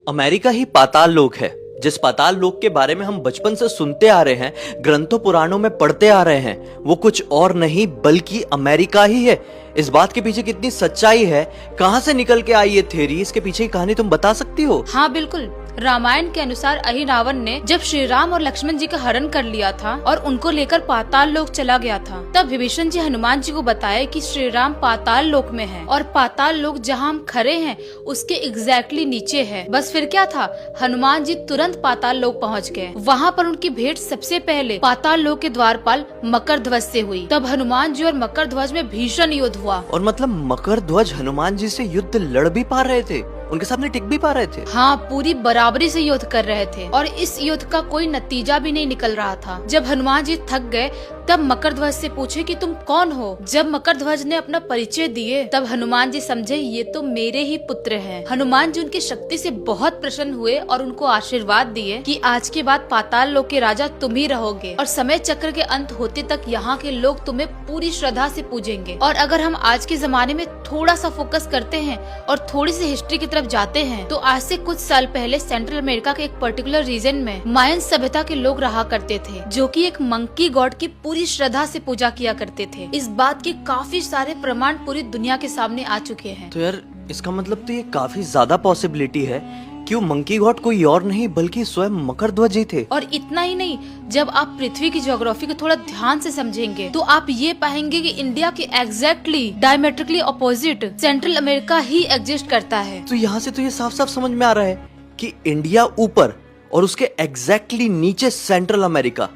America ही पाताल लोक है। जिस पाताल लोक के बारे में हम बचपन से सुनते आ रहे हैं, ग्रंथों पुराणों में पढ़ते आ रहे हैं, वो कुछ और नहीं बल्कि अमेरिका ही है। इस बात के पीछे कितनी सच्चाई है, कहां से निकल के आई ये थ्योरी, इसके पीछे की कहानी तुम बता सकती हो? हाँ बिल्कुल। रामायण के अनुसार अहिरावण ने जब श्री राम और लक्ष्मण जी का हरण कर लिया था और उनको लेकर पाताल लोक चला गया था, तब विभीषण जी हनुमान जी को बताया कि श्री राम पाताल लोक में है और पाताल लोक जहाँ हम खड़े हैं उसके एग्जैक्टली नीचे है। बस फिर क्या था, हनुमान जी तुरंत पाताल लोक पहुँच गए। वहाँ पर उनकी भेंट सबसे पहले पाताल लोक के द्वारपाल मकरध्वज से हुई। तब हनुमान जी और मकरध्वज में भीषण युद्ध हुआ। और मतलब मकरध्वज हनुमान जी से युद्ध लड़ भी पा रहे थे, उनके सामने टिक भी पा रहे थे? हाँ, पूरी बराबरी से युद्ध कर रहे थे और इस युद्ध का कोई नतीजा भी नहीं निकल रहा था। जब हनुमान जी थक गए तब मकरध्वज से पूछे कि तुम कौन हो। जब मकरध्वज ने अपना परिचय दिए तब हनुमान जी समझे ये तो मेरे ही पुत्र हैं। हनुमान जी उनकी शक्ति से बहुत प्रसन्न हुए और उनको आशीर्वाद दिए कि आज के बाद पाताल लोक के राजा तुम ही रहोगे और समय चक्र के अंत होते तक यहाँ के लोग तुम्हें पूरी श्रद्धा से पूजेंगे। और अगर हम आज के जमाने में थोड़ा सा फोकस करते हैं और थोड़ी सी हिस्ट्री की तरफ जाते हैं तो आज से कुछ साल पहले सेंट्रल अमेरिका के एक पर्टिकुलर रीजन में मायन सभ्यता के लोग रहा करते थे, जो कि एक मंकी गॉड की पूरी श्रद्धा से पूजा किया करते थे। इस बात के काफी सारे प्रमाण पूरी दुनिया के सामने आ चुके हैं। तो यार इसका मतलब तो ये काफी ज्यादा पॉसिबिलिटी है कि वो मंकी गॉड कोई और नहीं बल्कि स्वयं मकरध्वज ही थे। और इतना ही नहीं, जब आप पृथ्वी की ज्योग्राफी को थोड़ा ध्यान से समझेंगे तो आप ये पाएंगे कि इंडिया के exactly diametrically opposite Central America ही एग्जिस्ट करता है। तो यहाँ से तो ये साफ साफ समझ में आ रहा है कि इंडिया ऊपर और उसके एग्जैक्टली नीचे सेंट्रल अमेरिका।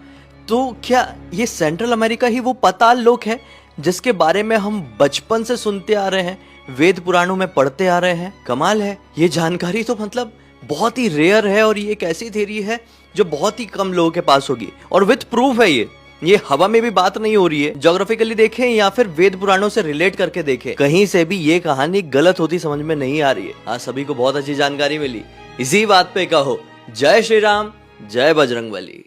तो क्या ये सेंट्रल अमेरिका ही वो पाताल लोक है जिसके बारे में हम बचपन से सुनते आ रहे हैं, वेद पुराणों में पढ़ते आ रहे हैं? कमाल है, ये जानकारी तो मतलब बहुत ही रेयर है और ये एक ऐसी थ्योरी है जो बहुत ही कम लोगों के पास होगी और विथ प्रूफ है। ये हवा में भी बात नहीं हो रही है। ज्योग्राफिकली देखें या फिर वेद पुराणों से रिलेट करके देखें, कहीं से भी ये कहानी गलत होती समझ में नहीं आ रही है। आज सभी को बहुत अच्छी जानकारी मिली। इसी बात पे कहो जय श्री राम, जय बजरंगबली।